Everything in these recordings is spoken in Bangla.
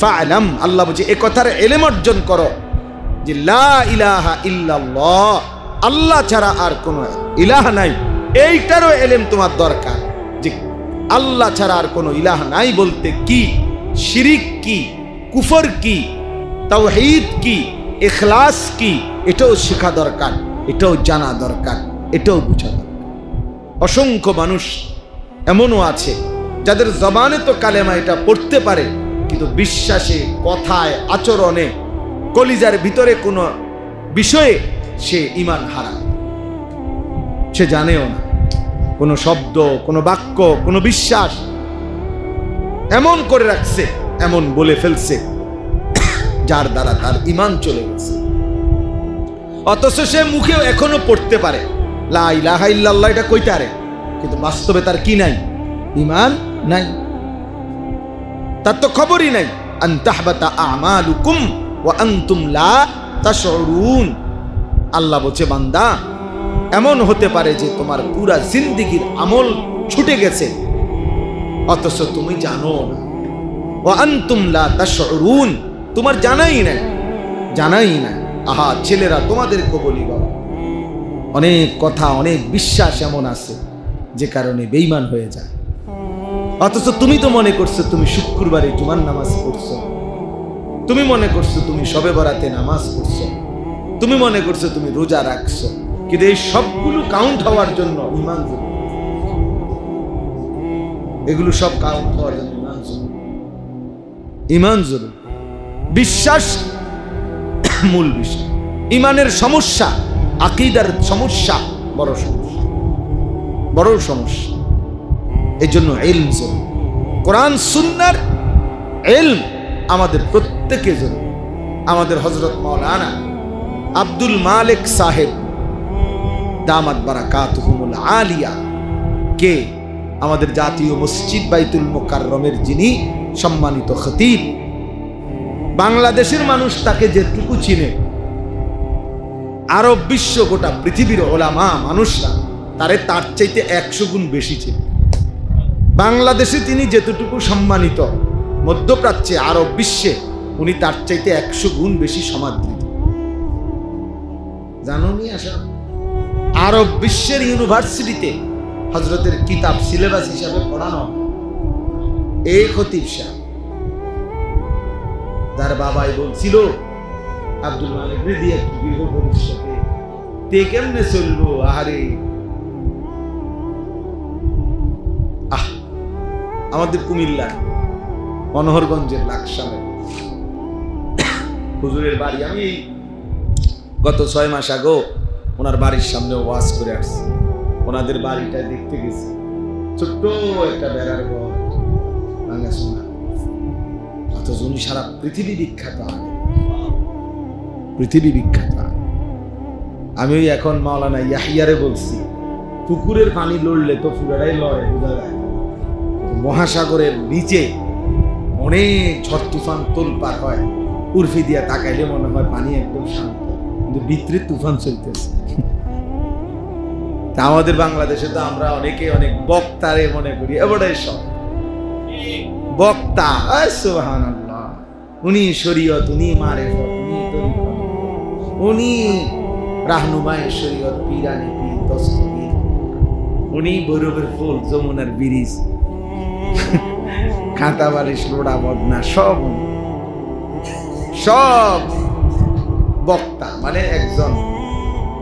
ফা'লাম, আল্লাহ বলছে এ কথার ইলম অর্জন করো যে লা ইলাহা ইল্লাল্লাহ, আল্লাহ ছাড়া আর কোনো ইলাহ নাই। এইটারও ইলম তোমার দরকার যে আল্লাহ ছাড়া আর কোনো ইলাহ নাই বলতে কি, শিরিক কি, কুফর কি, তাওহীদ কি, ইখলাস কি, এটাও শেখা দরকার, এটাও জানা দরকার, এটাও বোঝা দরকার। অসংখ্য মানুষ এমনও আছে যাদের জবানে তো কালেমা এটা পড়তে পারে, কিন্তু বিশ্বাসে, কথায়, আচরণে, কলিজার ভিতরে কোনো বিষয়ে সে ঈমান হারা, সে জানেও না। কোনো শব্দ, কোনো বাক্য, কোনো বিশ্বাস এমন করে রাখছে, এমন বলে ফেলছে যার দ্বারা তার ঈমান চলে গেছে। অথচ সে মুখেও এখনো পড়তে পারে লা ইলাহা ইল্লাল্লাহ, এটা কইতে পারে, কিন্তু বাস্তবে তার কি নাই? ঈমান নাই, তার তো খবরই নাই। আন তাহবাতা আমালুকুম ওয়া আনতুম লা তাশউরুন, আল্লাহ বলছে বান্দা এমন হতে পারে যে তোমার পুরা জিন্দেগীর আমল ছুটে গেছে অথচ তুমি জানো না। ওয়া আনতুম লা তাশউরুন, তোমার জানাই নাই, জানাই না। আহা ছেলেরা, তোমাদেরকে বলি বাবা, অনেক কথা, অনেক বিশ্বাস এমন আছে যে কারণে বেঈমান হয়ে যায়। অথচ তুমি তো মনে করছো তুমি শুক্রবারে জুমার নামাজ পড়ছো, তুমি মনে করছো তুমি শবে বরাতে নামাজ পড়ছো, তুমি মনে করছো তুমি রোজা রাখছো, কিন্তু এই সবগুলো কাউন্ট হওয়ার জন্য ঈমান জরুরি। এগুলো সব কাউন্ট হওয়ার জন্য ঈমান জরুরি, ঈমান জরুরি। বিশ্বাস মূল বিষয়। ঈমানের সমস্যা, আকীদার সমস্যা বড় সমস্যা, বড় সমস্যা। এই জন্য ইলম জরুরি। কোরআন সুন্নাহর ইলম আমাদের প্রত্যেকের জরুরি। আমাদের হযরত মাওলানা আব্দুল মালিক সাহেব দামাত বারাকাতুহুমুল আলিয়া কে আমাদের জাতীয় মসজিদ বাইতুল মুকাররমের যিনি সম্মানিত খতিব, বাংলাদেশের মানুষ তাকে যেটুকু চিনে, আরব বিশ্ব, গোটা পৃথিবীর ওলামা মানুষরা তারে তার চাইতে 100 গুণ বেশি চিনে। বাংলাদেশে তিনি যেতটুকু সম্মানিত, মধ্যপ্রাচ্যে, আরব বিশ্বে উনি তার চাইতে 100 গুণ বেশি সমাদৃত। জানো নি? আসা আরব বিশ্বের ইউনিভার্সিটিতে হযরতের কিতাব সিলেবাস হিসাবে পড়ানো এই খতিব সাহেব, তার বাবাই বলছিল আব্দুল মালিক রে দিয়ে গৃহ ভবিষ্যতে তে কেমনে চলবো। আহারে আমাদের কুমিল্লার মনোহরগঞ্জের লাকসামে হুজুরের বাড়ি। আমি গত 6 মাস আগে ওনার বাড়ির সামনে ওয়াজ করে আসছি। ওনাদের বাড়িটা দেখতে গেছি, ছোট্ট একটা বেড়ার ঘর, ভাঙা সোনা। অথচ উনি সারা পৃথিবী বিখ্যাত, পৃথিবী বিখ্যাত। আমি এখন মাওলানা ইয়াহিয়ারে বলছি, পুকুরের পানি লড়লে তো পুরাটাই লড়ে, বোঝা যায়। মহাসাগরের নিচে অনেক ঝড় তুফান তোলপার হয়, উর্ফি দিয়া তাকাইলে মনে হয় পানি একদম শান্ত, কিন্তু ভিতরে তুফান চলতেছে। তা আমাদের বাংলাদেশে তো আমরা অনেকে অনেক বক্তারে মনে করি, এবারে সব বক্তা। সুবহানাল্লাহ, উনি শরীয়ত, উনি মারেফত, উনি রাহনুমায়ে শরীয়ত, পীরানি পীর, দস্তগীর, উনি বৈরবের ফুল, যমুনার ব্রিজ, কাঁটা বালিশ, লোড়া বদনা, সব সব বক্তা। মানে একজন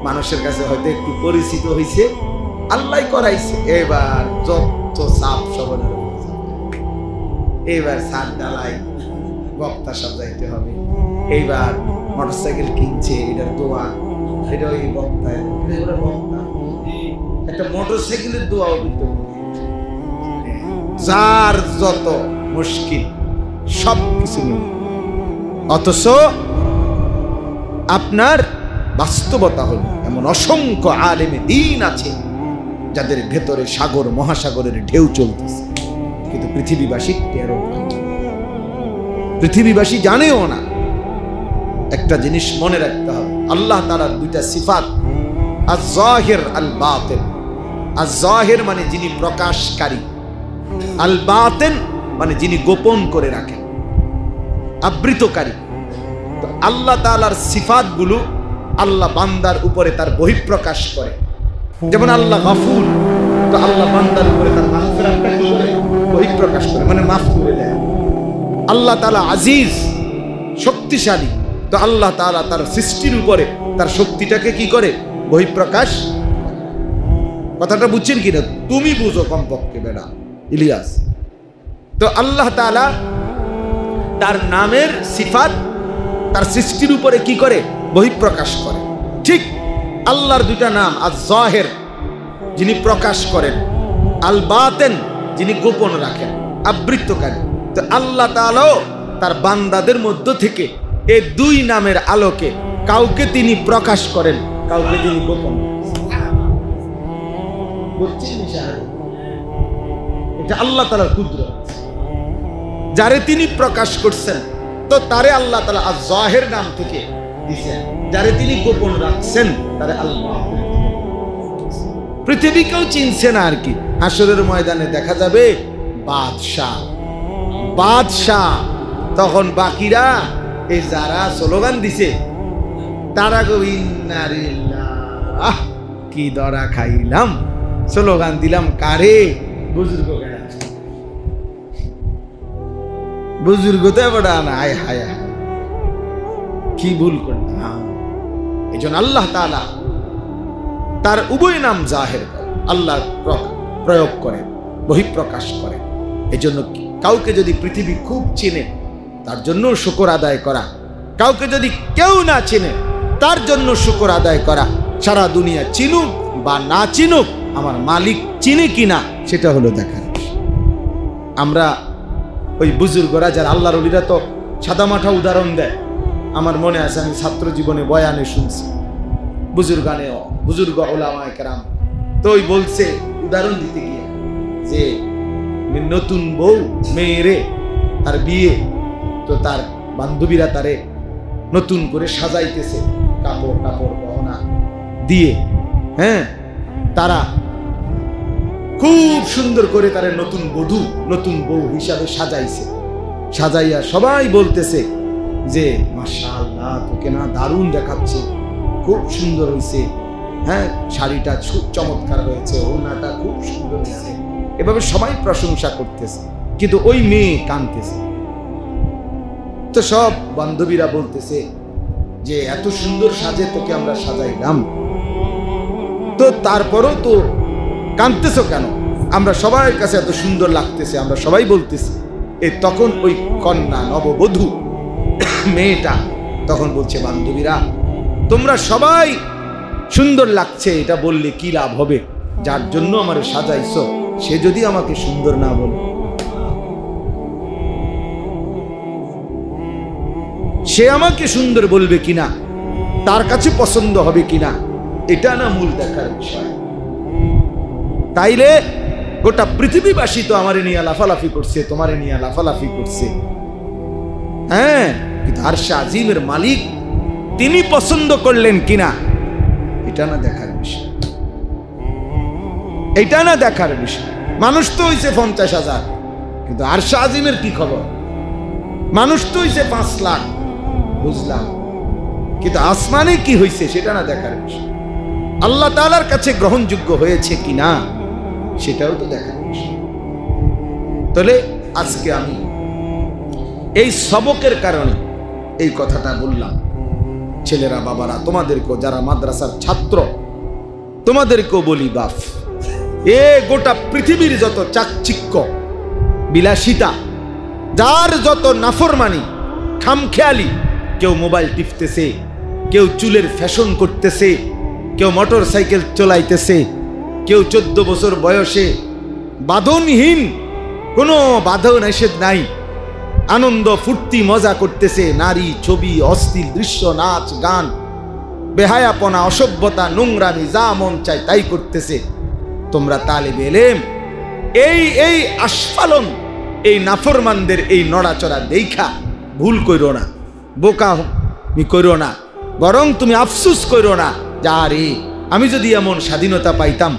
মানুষের কাছে হয়তো একটু পরিচিত হয়েছে, আল্লাহ করাইছে। এবার যত সাপ সবল, এইবার সার ডালাই বক্তা সাজাইতে হবে। এইবার মোটরসাইকেল কিনছে, এটার দোয়া, এটা ওই বক্তা, বক্তা একটা মোটরসাইকেলের দোয়াও দিতে, যার যত মুশকিল সব কিছু নেই। অথচ আপনার বাস্তবতা হল এমন অসংখ্য আলেমে দ্বীন আছে যাদের ভেতরে সাগর মহাসাগরের ঢেউ চলতেছে, কিন্তু পৃথিবীবাসী টেরও না, পৃথিবীবাসী জানেও না। একটা জিনিস মনে রাখতে হবে, আল্লাহ তাআলার দুইটা সিফাত, আয-যাহির আল বাতিন। আয-যাহির মানে যিনি প্রকাশকারী, আল বাতিন মানে যিনি গোপন করে রাখেন। আবৃতকারী। তো আল্লাহ তাআলার সিফাতগুলো আল্লাহ বান্দার উপরে তার বহিঃপ্রকাশ করে। যেমন আল্লাহ গফুর, তো আল্লাহ বান্দার উপরে তার মাগফিরাতটা কি করে? বহিঃপ্রকাশ করে, মানে মাফ করে দেয়। আল্লাহ তাআলা আজিজ, শক্তিশালী, তো আল্লাহ তাআলা তার সৃষ্টির উপরে তার শক্তিটাকে কি করে? বহিঃপ্রকাশ। কথাটা বুঝছেন কিনা? তুমি বুঝো কমপক্ষে বেটা ইলিয়াস। তো আল্লাহ তাআলা তার নামের সিফাত তার সৃষ্টির উপরে কি করে? বহিঃপ্রকাশ করে। ঠিক আল্লাহর দুইটা নাম, আয-যাহির যিনি প্রকাশ করেন, আল বাতিন যিনি গোপন রাখেন, আবৃতকারী। তো আল্লাহ তাআলাও তার বান্দাদের মধ্য থেকে এই দুই নামের আলোকে কাউকে তিনি প্রকাশ করেন, কাউকে তিনি গোপন। এটা আল্লাহ তাআলার কুদরত। যারে তিনি প্রকাশ করছেন তো তারে আল্লাহ তাআলা আয-যাহির নাম থেকে দিয়েছেন, যারে তিনি গোপন রাখছেন তারে আল্লাহ। পৃথিবীকেও চিনছে না আর কি। হাসরের ময়দানে দেখা যাবে বাদশাহ, বাদশাহ। তখন বাকিরা এই যারা স্লোগান দিছে তারা গো ইন্না লিল্লাহ, কি দরা খাইলাম, স্লোগান দিলাম কারে? বুজুর্গ কেনা, বুজুর্গ তো বড় না, হায় হায় কি ভুল করলাম। এই জন্য আল্লাহ তাআলা তার উভয় নাম জাহের করে, আল্লাহ প্রয়োগ করে, বহিঃপ্রকাশ করে। এই জন্য কাউকে যদি পৃথিবী খুব চেনে তার জন্য শুকর আদায় করা, কাউকে যদি কেউ না চেনে তার জন্য শুকর আদায় করা। সারা দুনিয়া চিনুক বা না চিনুক, আমার মালিক চিনে কিনা সেটা হলো দেখার। আমরা ওই বুজুর্গরা যারা আল্লাহর ওলিরা তো সাদামাঠা উদাহরণ দেয়। আমার মনে আছে আমি ছাত্র জীবনে বয়ানে শুনছি, বুজুর্গ ওলামায়ে কেরাম তো ওই বলছে উদাহরণ দিতে গিয়ে যে নতুন বউ মেয়েরে তার বিয়ে, তো তার বান্ধবীরা তারে নতুন করে সাজাইতেছে, কাপড় টাপড় গহনা দিয়ে, হ্যাঁ, তারা খুব সুন্দর করে তারে নতুন বধূ, নতুন বউ হিসাবে সাজাইছে। সাজাইয়া সবাই বলতেছে যে মাশাআল্লাহ, তোকে না দারুণ দেখাচ্ছে, খুব সুন্দর হয়েছে, হ্যাঁ, শাড়িটা খুব চমৎকার হয়েছে, ওড়নাটা খুব সুন্দর হয়েছে। এভাবে সবাই প্রশংসা করতেছে, কিন্তু ওই মেয়ে কাঁদতেছে। তো সব বান্ধবীরা বলতেছে যে এত সুন্দর সাজে তোকে আমরা সাজাইলাম, তো তারপরও তো কাঁদতেছো কেন? আমরা সবার কাছে এত সুন্দর লাগতেছে, আমরা সবাই বলতেছি। তখন ওই কন্যা নববধূ মেয়েটা তখন বলছে, বান্ধবীরা তোমরা সবাই সুন্দর লাগছে এটা বললে কি লাভ হবে? যার জন্য আমারে সাজাইছো সে যদি আমাকে সুন্দর না বলে, সে আমাকে সুন্দর বলবে কিনা, তার কাছে পছন্দ হবে কিনা, এটা না মূল দেখার বিষয়। তাইলে গোটা পৃথিবীবাসী তো আমারে নিয়ে লাফালাফি করছে, তোমারে নিয়ে লাফালাফি করছে, হ্যাঁ, কিন্তু আরশে আজিমের মালিক তিনি পছন্দ করলেন কিনা এটা না দেখার বিষয়, এটা না দেখার বিষয়। মানুষ তো হইছে 50,000, কিন্তু আরশে আজিমের কি খবর? মানুষ তো হইছে 5 লাখ, বুঝলাম, কিন্তু আসমানে কি হইছে সেটা না দেখার বিষয়। আল্লাহ তাআলার কাছে গ্রহণযোগ্য হয়েছে কিনা সেটাও তো দেখার বিষয়। তাহলে আজকে আমি এই সবকের কারণে এই কথাটা বললাম। ছেলেরা, বাবারা, তোমাদেরকেও, যারা মাদ্রাসার ছাত্র, তোমাদেরকেও বলি, বাপ, এ গোটা পৃথিবীর যত চাকচিক্য, বিলাসিতা, যার যত নাফরমানি, খামখেয়ালি, কেউ মোবাইল টিপতেছে, কেউ চুলের ফ্যাশন করতেছে, কেউ মোটর সাইকেল চলাইতেছে, কেউ 14 বছর বয়সে বাঁধনহীন, কোনো বাঁধন নিষেধ নাই, আনন্দ ফুর্তি মজা করতেছে, নারী, ছবি, অশ্লীল দৃশ্য, নাচ গান, বেহায়াপনা, অসভ্যতা, নোংরামি, যা মন চায় তাই করতেছে। তোমরা তালিবে ইলম এই আস্ফালন, এই নাফরমানদের এই নড়াচড়া দেখা ভুল কইরো না, বোকামি কইরো না, বরং তুমি আফসুস কইরো না যে আরে আমি যদি এমন স্বাধীনতা পাইতাম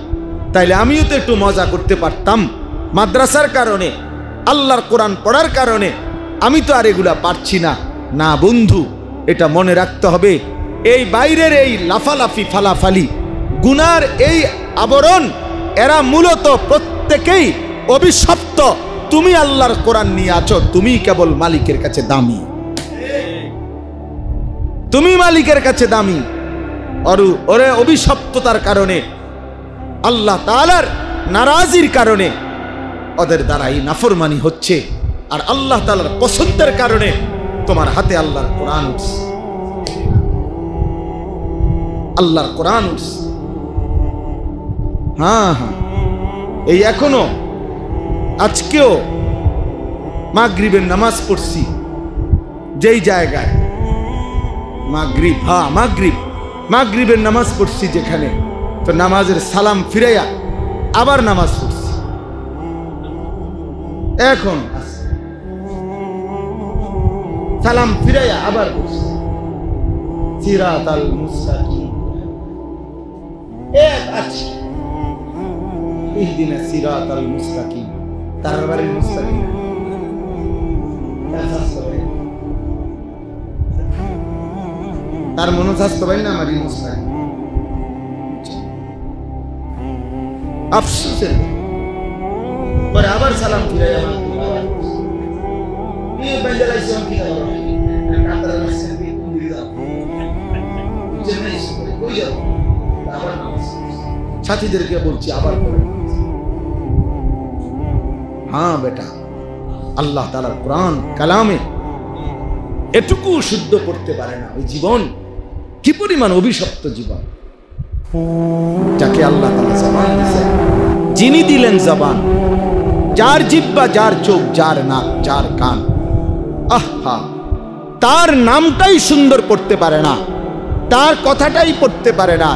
তাইলে আমিও তো একটু মজা করতে পারতাম। মাদ্রাসার কারণে, আল্লাহর কোরআন পড়ার কারণে আমি তো আর এগুলা পারছি না। না বন্ধু, এটা মনে রাখতে হবে, এই বাইরের এই লাফালাফি ফালাফালি গুনার এই আবরণ, এরা মূলত প্রত্যেকেই অভিশপ্ত। তুমি আল্লাহর কোরআন নিয়ে আছো, তুমি কেবল মালিকের কাছে দামি, তুমি মালিকের কাছে দামি। ওরে অভিশপ্ততার কারণে, আল্লাহ তাআলার নারাজির কারণে ওদের দ্বারাই নাফরমানি হচ্ছে। আর আল্লাহ তাআলার পছন্দের কারণে তোমার হাতে আল্লাহর কোরআন উঠছে, আল্লাহর কোরআন উঠছে। হ্যাঁ হ্যাঁ, এই এখনো আজকেও মাগরিবের নামাজ পড়ছি যেই জায়গায়, মাগরিব, হ্যাঁ মাগরিবের নামাজ পড়ছি যেখানে, তো নামাজের সালাম ফিরাইয়া আবার নামাজ পড়ছি। এখন সালাম ফিরাইয়া আবার পড়ছি সিরাতাল মুস্তাকিম, এক আছে ইহদিনা সিরাতাল মুস্তাকিম, তারবারে মুস্তাকিম তার মনোস্বাস্থ্য পাই না, আমার মুস্তাকিম। আফসোসের পরে আবার সালাম ফিরাই আমার সাথীদেরকে বলছি আবার পড়ে। হ্যাঁ বেটা, আল্লাহ তাআলার কোরআন কালামে এটুকু শুদ্ধ করতে পারে না ওই জীবন, কি পরিমাণ অভিশপ্ত জীবন, যাকে আল্লাহ তাআলা জবান দিয়েছেন, যিনি দিলেন জবান, যার জিহ্বা, যার চোখ, যার নাক, যার কান, আহা, তার নামটাই সুন্দর পড়তে পারে না, তার কথাটাই পড়তে পারে না,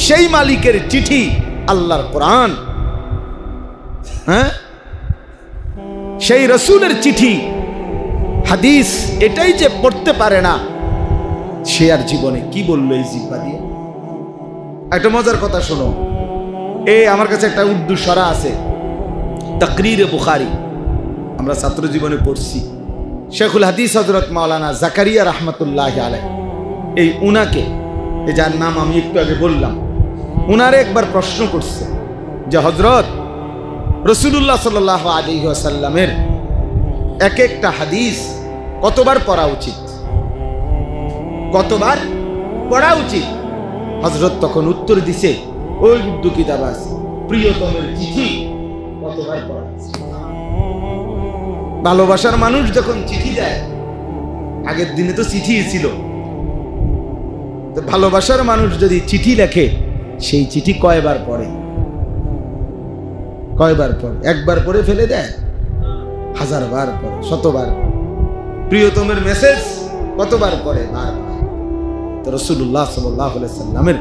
সেই মালিকের চিঠি আল্লাহর কোরআন, হ্যাঁ, সেই রসুলের চিঠি হাদিস, এটাই যে পড়তে পারে না, সে আর জীবনে কি বললো এই জিহ্বা দিয়ে? একটা মজার কথা শোনো, আমার কাছে একটা উর্দু সরা আছে, তাকরীরে বুখারী, আমরা ছাত্র জীবনে পড়ছি। শেখুল হাদিস হযরত মাওলানা জাকারিয়া রহমতুল্লাহ আলাইহি, এই উনাকে, যার নাম আমি একটু আগে বললাম, উনারে একবার প্রশ্ন করছে যে হযরত রাসূলুল্লাহ সাল্লাল্লাহু আলাইহি ওয়াসাল্লামের এক একটা হাদিস কতবার পড়া উচিত, কতবার পড়া উচিত? হযরত তখন উত্তর দিছে, ওই উর্দু কিতাব আছে, প্রিয়তমের চিঠি কতবার পড়া উচিত। ভালোবাসার মানুষ যখন চিঠি দেয়, আগের দিনে তো চিঠি ছিল, তো ভালোবাসার মানুষ যদি চিঠি লেখে, সেই চিঠি কয়বার পড়ে? কয়বার পড়ে? একবার পড়ে ফেলে দেয়? 1000 বার পড়ে, 100 বার। প্রিয়তমের মেসেজ কতবার পড়ে? বারবার। তো রাসূলুল্লাহ সাল্লাল্লাহু আলাইহি সাল্লামের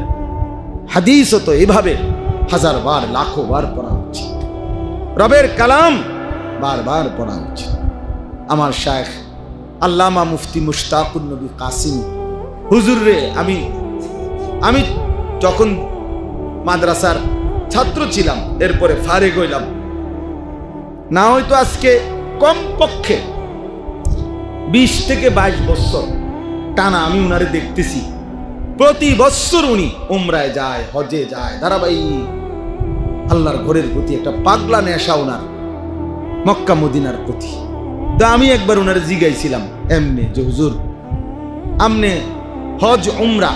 হাদিসও তো এভাবে 1000 বার, লাখো বার পড়া উচিত। রবের কালাম বারবার পড়া উচিত। আমার শায়েখ আল্লামা মুফতি মুশতাকুন নবী কাসিম হুজুর রে, আমি যখন মাদ্রাসার ছাত্র ছিলাম, এরপরে ফারেগ হইলাম, না হয়তো আজকে কমপক্ষে 20 থেকে 22 বছর টানা আমি উনারে দেখতেছি। প্রতি বছর উনি উমরায় যায়, হজে যায়, ধারাবাহিক। আল্লাহর ঘরের প্রতি একটা পাগলা নেশা উনার, মক্কা মদিনার প্রতি। তা আমি একবার উনারে জিগাইছিলাম এমনি যে হুজুর, আমনে হজ উমরা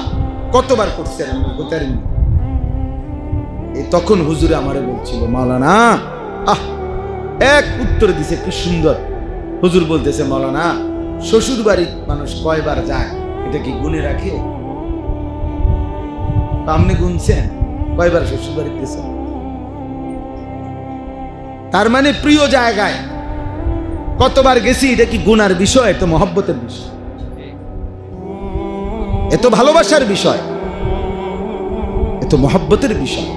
কতবার করছেন? আমি বলতেন। তখন হুজুরে আমারে বলছিল, মাওলানা, এক উত্তর দিছে কি সুন্দর। হুজুর বলতেছে, মাওলানা, শ্বশুর বাড়ির মানুষ কয়বার যায় এটা কি গুনে রাখে? আপনি গুনছেন কয়বার শ্বশুর বাড়িতে গেছেন? তার মানে প্রিয় জায়গায় কতবার গেছি এটা কি গুনার বিষয়? এত মহব্বতের বিষয়, এত ভালোবাসার বিষয়, এত মহব্বতের বিষয়,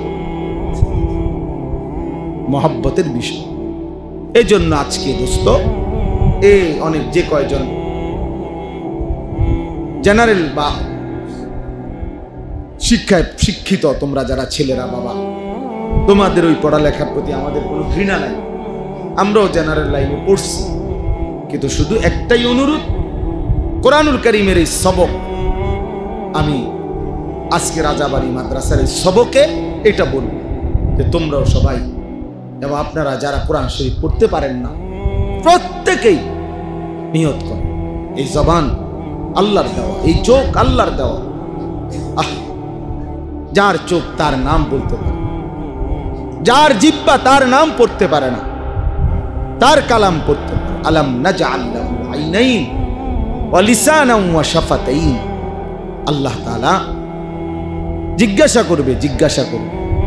মহব্বতের বিষয়। এই জন্য আজকে দোস্ত, এই অনেক যে কয়জন জেনারেল বা শিক্ষায় শিক্ষিত তোমরা যারা ছেলেরা, বাবা, তোমাদের ওই পড়ালেখার প্রতি আমাদের কোনো ঘৃণা নাই। আমরাও জেনারেল লাইনে পড়ছি, কিন্তু শুধু একটাই অনুরোধ, কোরআনুল কারীমের এই সবক আমি আজকে রাজাবাড়ি মাদ্রাসার এই সবকে এটা বলব যে তোমরাও সবাই এবং আপনারা যারা কোরআন শরীফ পড়তে পারেন না প্রত্যেকেই নিয়ত করেন, এই জবান আল্লাহর দেওয়া, এই চোখ আল্লাহর দেওয়া। যার চোখ তার নাম বলতে পারে, যার জিহ্বা তার নাম পড়তে পারে না, তার কালাম পড়তে পারে। আলাম নাজআল লাহু আইনাইন ওয়া লিসানান ওয়া শাফাতাইন। আল্লাহ তাআলা জিজ্ঞাসা করবে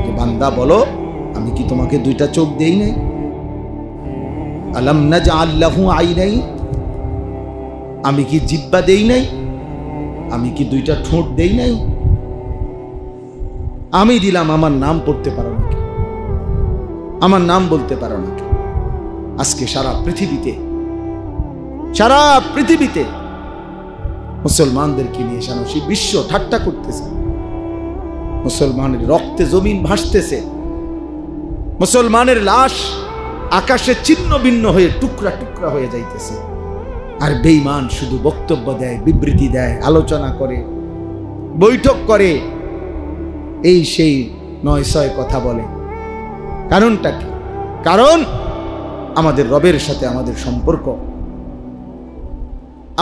যে বান্দা বলো আমি কি তোমাকে দুইটা চোখ দেই নাই? আলাম নাজআল লাহু আইনাইন, আমি কি জিহ্বা দেই নাই? আমি কি দুইটা ঠোঁট দেই নাই? আমি দিলাম, আমার নাম পড়তে পারো না, আমার নাম বলতে পারো না। আজকে সারা পৃথিবীতে মুসলমানদেরকে নিয়ে সারা বিশ্ব ঠাট্টা করতেছে, মুসলমানের রক্তে জমিন ভাসতেছে, মুসলমানের লাশ আকাশে ছিন্ন ভিন্ন হয়ে টুকরা টুকরা হয়ে যাইতেছে। আর বেঈমান শুধু বক্তব্য দেয়, বিবৃতি দেয়, আলোচনা করে, বৈঠক করে, এই সেই ৯-৬ কথা বলে। কারণটা কি? কারণ আমাদের রবের সাথে আমাদের সম্পর্ক,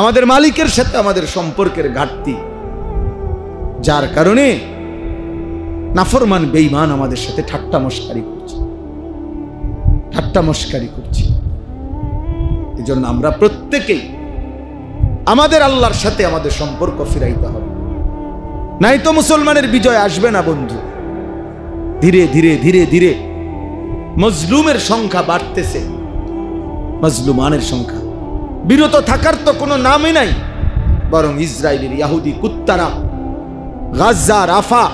আমাদের মালিকের সাথে আমাদের সম্পর্কের ঘাটতি, যার কারণে নাফরমান বেঈমান আমাদের সাথে ঠাট্টা মশকারি করছে। এজন্য আমরা প্রত্যেকেই আমাদের আল্লাহর সাথে আমাদের সম্পর্ক ফিরাইতে হবে, নাই তো মুসলমানের বিজয় আসবে না বন্ধু। ধীরে ধীরে ধীরে ধীরে মজলুমের সংখ্যা বাড়তেছে, মজলুমানের সংখ্যা। বিরত থাকার তো কোনো নামই নাই, বরং ইসরায়েলের ইহুদি কুত্তারা গাজা, রাফা,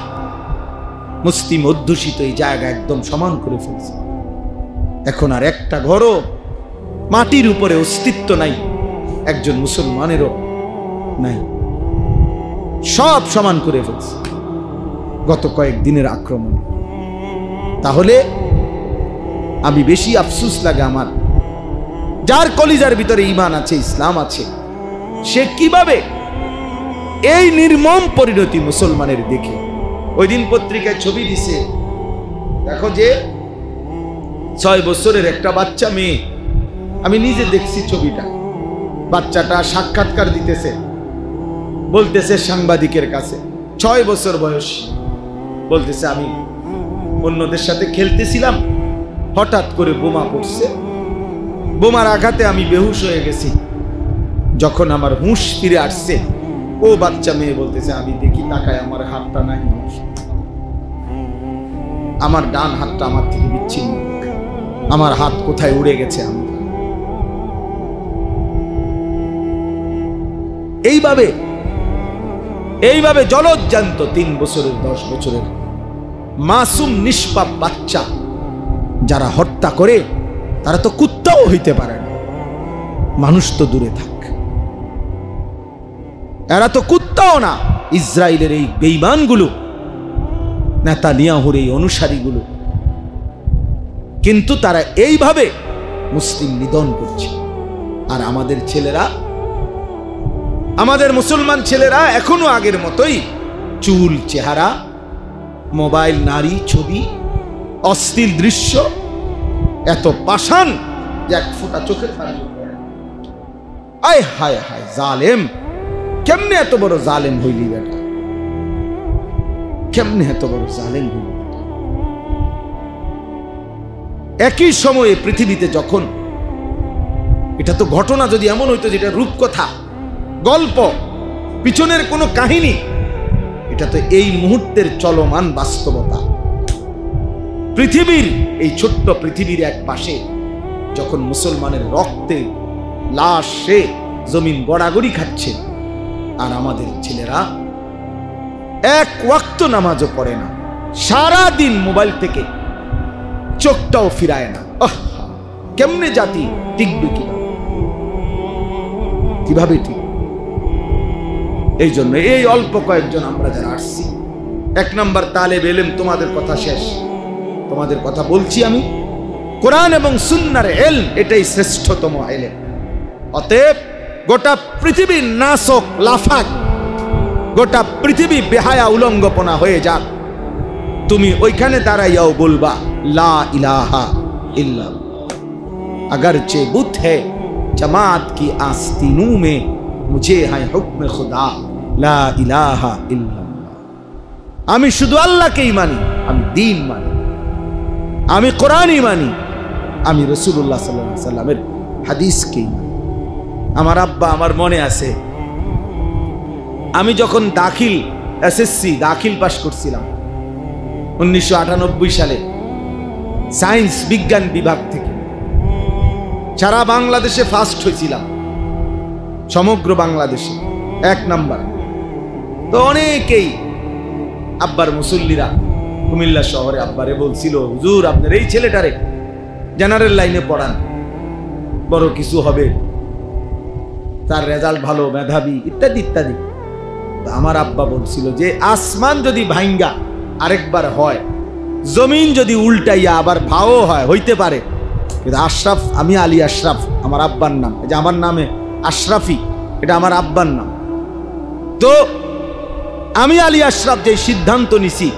মুসলিম অধ্যুষিত এই জায়গা একদম সমান করে ফেলছে। এখন আর একটা ঘরও মাটির উপরে অস্তিত্ব নাই, একজন মুসলমানেরও নাই, সব সমান করে ফেলছে গত কয়েকদিনের আক্রমণে। তাহলে আমি বেশি আফসোস লাগে আমার, যার কলিজার ভিতরে ঈমান আছে, ইসলাম আছে, সে কিভাবে এই নির্মম পরিণতি মুসলমানের দেখে। ওই দিন পত্রিকায় ছবি দিছে, দেখো যে 6 বছরের একটা বাচ্চা মেয়ে, আমি নিজে দেখছি ছবিটা, বাচ্চাটা সাক্ষাৎকার দিতেছে, বলতেছে সাংবাদিকের কাছে, 6 বছর বয়স, বলতেছে আমি অন্যদের সাথে খেলতেছিলাম, হঠাৎ করে বোমা পড়ছে, বোমার আঘাতে আমি বেহুশ হয়ে গেছি, যখন আমার হুঁশ ফিরে আসছে, ও বাচ্চা মেয়ে বলতেছে আমি দেখি তাকায় আমার হাতটা নাই, আমার ডান হাতটা আমার থেকে বিচ্ছিন্ন, আমার হাত কোথায় উড়ে গেছে। আমি এইভাবে জলজ্জান্ত 3 বছরের 10 বছরের মাসুম নিষ্পাপ বাচ্চা যারা হত্যা করে, তারা তো কুত্তাও হইতে পারে না, মানুষ তো দূরে থাক, এরা তো কুত্তাও না। ইসরায়েলের এই বেঈমানগুলো, নেতানিয়াহুর এই অনুসারীগুলো, কিন্তু তারা এইভাবে মুসলিম নিধন করছে। আর আমাদের ছেলেরা, আমাদের মুসলমান ছেলেরা এখনো আগের মতোই চুল, চেহারা, মোবাইল, নারী, ছবি, অশ্লীল দৃশ্য, এত পাষাণ যে এক ফোঁটা চোখের পানি। আয় হায় হায়, জালেম! কেমনে এত বড় জালেম হইলি বেটা, কেমনে এত বড় জালেম হইলি? একই সময়ে পৃথিবীতে যখন, এটা তো ঘটনা যদি এমন হইতো যেটা রূপকথা, গল্প, পিছনের কোনো কাহিনী, এটা তো এই মুহূর্তের চলমান বাস্তবতা। পৃথিবীর এই ছোট্ট পৃথিবীর এক পাশে যখন মুসলমানের রক্তে লাশে জমিন গড়াগড়ি খাচ্ছে, আর আমাদের ছেলেরা এক ওয়াক্ত নামাজও পড়ে না, সারা দিন মোবাইল থেকে চোখটাও ফিরায় না। কেমনে জাতি টিকবে? কিভাবে ঠিক? এই জন্য এই অল্প কয়েকজন আমরা যারা আসছি, 1 নম্বর তালেব ইলম, তোমাদের কথা শেষ, তোমাদের কথা বলছি আমি। কোরআন এবং সুন্নাহর ইলম এটাই শ্রেষ্ঠতম ইলম। অতএব গোটা পৃথিবীর নাসক লাফাক, গোটা পৃথিবী বেহায়া উলঙ্গপনা হয়ে যাক, তুমি ওইখানে দাঁড়াইয়াও বলবা লা ইলাহা ইল্লাল্লাহ। अगरचे बुत है जमात की आस्तीनों में, मुझे है हुक्म खुदा ला इलाहा इल्लल्लाह। আমি শুধু আল্লাহকেই মানি, আমি দ্বীন মানি, আমি কোরআনই মানি, আমি রাসূলুল্লাহ সাল্লাল্লাহু আলাইহি সাল্লামের হাদিসকেই মানি। আমার আব্বা, আমার মনে আছে, আমি যখন এসএসসি দাখিল পাশ করছিলাম 1998 সালে সায়েন্স বিজ্ঞান বিভাগ থেকে, সারা বাংলাদেশে ফার্স্ট হয়েছিলাম, সমগ্র বাংলাদেশে 1 নাম্বার। তো অনেকেই আব্বার মুসল্লিরা কুমিল্লা শহরে আব্বারে বলছিল, হুজুর আপনার এই ছেলেটারে জেনারেল লাইনে পড়ান, বড় কিছু হবে, তার রেজাল্ট ভালো, মেধাবী, ইত্যাদি ইত্যাদি। আমার আব্বা বলছিল যে আসমান যদি ভাঙ্গা আরেকবার হয়, জমিন যদি উল্টাইয়া আবার ভাও হয়, হইতে পারে, কিন্তু আশরাফ, আমি আলী আশরাফ আমার আব্বার নাম, এই যে আমার নামে আশরাফি, এটা আমার আব্বার নাম। তো আমি আলী আশরাফ যে সিদ্ধান্ত নিছি,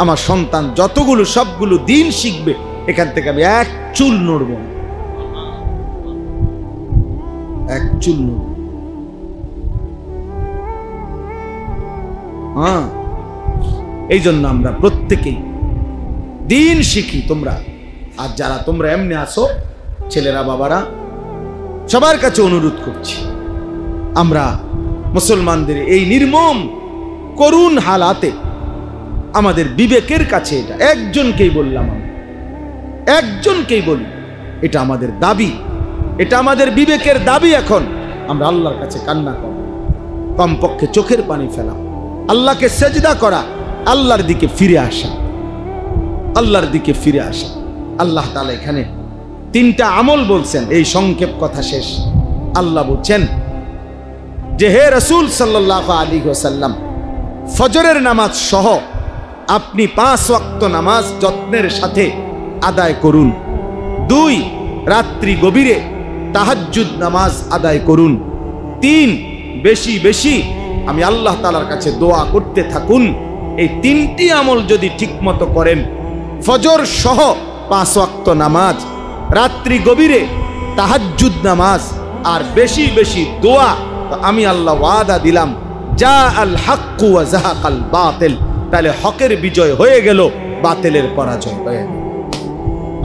আমার সন্তান যতগুলো সবগুলো দিন শিখবে, এখান থেকে আমি এক চুল নড়ব না, এক চুল নড়ব। হ্যাঁ, এই জন্য আমরা প্রত্যেকেই দিন শিখি। তোমরা আর যারা তোমরা এমনি আসো, ছেলেরা বাবারা, সবার কাছে অনুরোধ করছি, আমরা মুসলমানদের এই নির্মম করুণ হালাতে আমাদের বিবেকের কাছে, এটা একজনকেই বললাম, আমি একজনকেই বলি, এটা আমাদের দাবি, এটা আমাদের বিবেকের দাবি। এখন আমরা আল্লাহর কাছে কান্না করব, কমপক্ষে চোখের পানি ফেলা, আল্লাহকে সেজদা করা, আল্লাহর দিকে ফিরে আসা, আল্লাহর দিকে ফিরে আসা। আল্লাহ তাআলা এখানে 3টা আমল বলছেন, এই সংক্ষেপ কথা শেষ। আল্লাহ বলছেন যে হে রাসূল সাল্লাল্লাহু আলাইহি ওয়াসাল্লাম, ফজরের নামাজ সহ আপনি 5 ওয়াক্ত নামাজ যত্নের সাথে আদায় করুন। 2, রাত্রি গভীরে তাহাজ্জুদ নামাজ আদায় করুন। 3, বেশি বেশি আমি আল্লাহ তাআলার কাছে দোয়া করতে থাকুন। এই 3টি আমল যদি ঠিকমতো করেন, ফজর সহ 5 ওয়াক্ত নামাজ, রাত্রি গভীরে তাহাজ্জুদ নামাজ, আর বেশি বেশি দোয়া, তো আমি আল্লাহ ওয়াদা দিলাম, যা আল হাক্কু ওয়া যাহাকাল বাতিল, তাহলে হকের বিজয় হয়ে গেল, বাতিলের পরাজয় হয়ে গেল।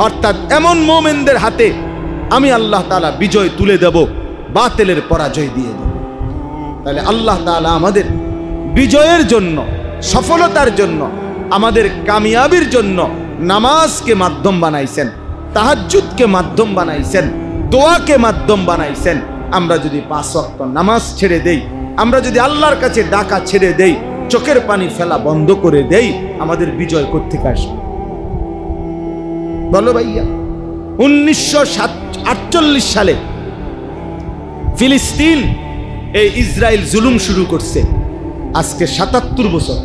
অর্থাৎ এমন মুমিনদের হাতে আমি আল্লাহ তাআলা বিজয় তুলে দেব, বাতিলের পরাজয় দিয়ে দেব। তাহলে আল্লাহ তাআলা আমাদের বিজয়ের জন্য, সফলতার জন্য, আমাদের কামিয়াবির জন্য নামাজকে মাধ্যম বানাইছেন, তাহাজ্জুদকে মাধ্যম বানাইছেন, দোয়াকে মাধ্যম বানাইছেন। আমরা যদি 5 ওয়াক্ত নামাজ ছেড়ে দেই, আমরা যদি আল্লাহর কাছে ডাকা ছেড়ে দেই, চোখের পানি ফেলা বন্ধ করে দেই, আমাদের বিজয় কোত্থেকে আসবে বলো ভাইয়া? 1948 সালে ফিলিস্তিন, এই ইসরায়েল জুলুম শুরু করছে। আজকে 77 বছর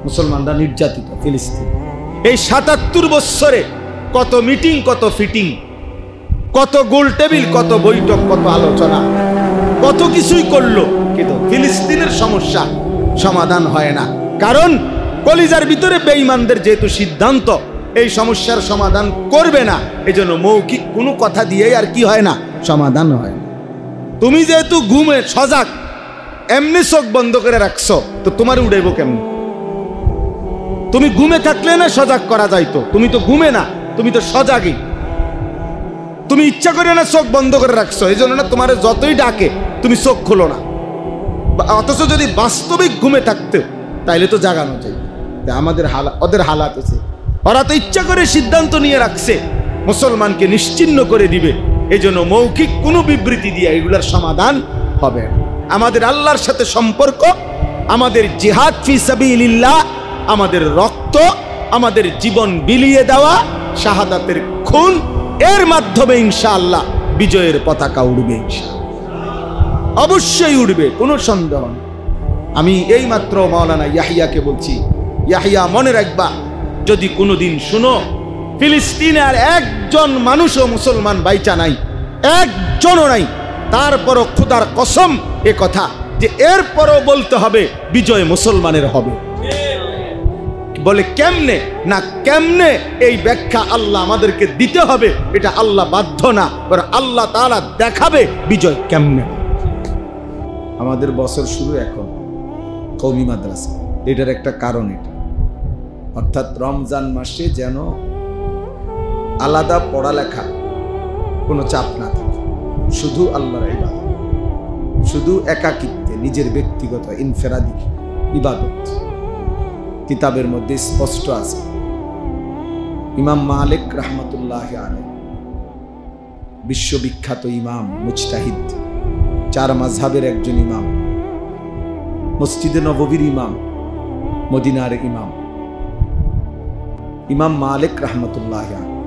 মুসলমানরা নির্যাতিত ফিলিস্তিন। এই 77 বছরে কত মিটিং, কত ফিটিং, কত গোল টেবিল, কত বৈঠক, কত আলোচনা, কত কিছুই করলো, কিন্তু ফিলিস্তিনের সমস্যা সমাধান হয় না। কারণ কলিজার ভিতরে বেঈমানদের যেহেতু সিদ্ধান্ত এই সমস্যার সমাধান করবে না, এজন্য মৌখিক কোনো কথা দিয়ে আর কি হয় না, সমাধান হয় না। তুমি যেহেতু ঘুমে সজাগ, এমনি চোখ বন্ধ করে রাখছো, তো তোমার উড়াইব কেমনি? তুমি ঘুমে থাকলে না সজাগ করা যাইতো, তুমি তো ঘুমে না, তুমি তো সজাগই। তুমি ইচ্ছা করে না চোখ বন্ধ করে রাখছো, এই জন্য না তোমার যতই ডাকে তুমি চোখ খোলো না। অথচ যদি বাস্তবিক ঘুমে থাকতে, তাইলে তো জাগানো চাই। আমাদের ওদের হালাত আছে, ওরা তো ইচ্ছা করে সিদ্ধান্ত নিয়ে রাখছে মুসলমানকে নিশ্চিহ্ন করে দিবে। এই জন্য মৌখিক কোনো বিবৃতি দিয়ে এগুলার সমাধান হবে না। আমাদের আল্লাহর সাথে সম্পর্ক, আমাদের জিহাদ ফি সাবিলিল্লাহ, আমাদের রক্ত, আমাদের জীবন বিলিয়ে দেওয়া, শাহাদাতের খুন, এর মাধ্যমে ইনশাআল্লাহ বিজয়ের পতাকা উড়বে, ইনশাআল্লাহ অবশ্যই উড়বে, কোনো সন্দেহ নেই। আমি এই মাত্র মাওলানা ইয়াহিয়াকে বলছি, ইয়াহিয়া মনে রাখবা, যদি কোনোদিন শুনো ফিলিস্তিনে আর একজন মানুষও মুসলমান বাইচা নাই, একজনও নাই, তারপরও খোদার কসম এ কথা যে এরপরও বলতে হবে বিজয় মুসলমানের হবে। বলে কেমনে? না কেমনে এই ব্যাখ্যা আল্লাহ আমাদেরকে দিতে হবে, এটা আল্লাহ বাধ্য না, বরং আল্লাহ তাআলা দেখাবে বিজয় কেমনে। আমাদের বছর শুরু এখন কওমি মাদ্রাসা, এটার একটা কারণ এটা, অর্থাৎ রমজান মাসে যেন আলাদা পড়ালেখা কোনো চাপ না থাকে, শুধু আল্লাহর ইবাদত, শুধু একাকিত্বে নিজের ব্যক্তিগত ইনফেরাদি ইবাদত। কিতাবের মধ্যে স্পষ্ট আছে, ইমাম মালিক রাহমাতুল্লাহ আলাইহি বিশ্ববিখ্যাত ইমাম, মুজতাহিদ, 4 মাযহাবের একজন ইমাম, মসজিদে নববীর ইমাম, মদিনার ইমাম, ইমাম মালিক রাহমাতুল্লাহ আলাইহি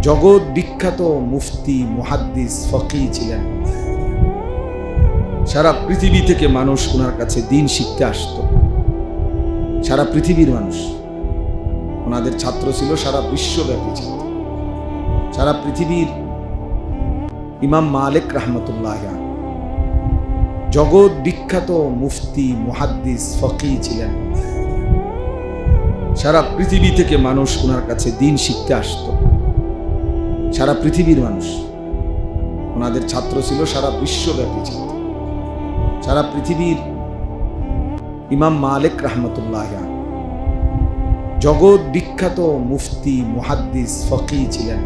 জগৎ বিখ্যাত মুফতি, মুহাদ্দিস, ফকিহ ছিলেন। সারা পৃথিবী থেকে মানুষ ওনার কাছে দ্বীন শিখতে আসতো, সারা পৃথিবীর মানুষ। ওনাদের ছাত্র ছিল সারা বিশ্বব্যাপী ছাত্র, সারা পৃথিবীর। ইমাম মালিক রাহমাতুল্লাহ আলাইহি জগৎ বিখ্যাত মুফতি, মুহাদ্দিস, ফকিহ ছিলেন। সারা পৃথিবী থেকে মানুষ ওনার কাছে দ্বীন শিখতে আসতো, সারা পৃথিবীর মানুষ। ওনাদের ছাত্র ছিল সারা বিশ্বব্যাপী ছাত্র, সারা পৃথিবীর। ইমাম মালিক রাহমাতুল্লাহ আলাইহি জগৎ বিখ্যাত মুফতি, মুহাদ্দিস, ফকিহ ছিলেন।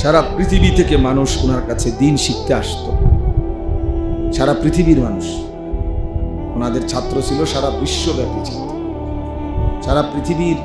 সারা পৃথিবী থেকে মানুষ ওনার কাছে দ্বীন শিখতে আসতো, সারা পৃথিবীর মানুষ। ওনাদের ছাত্র ছিল সারা বিশ্বব্যাপী ছাত্র, সারা পৃথিবীর।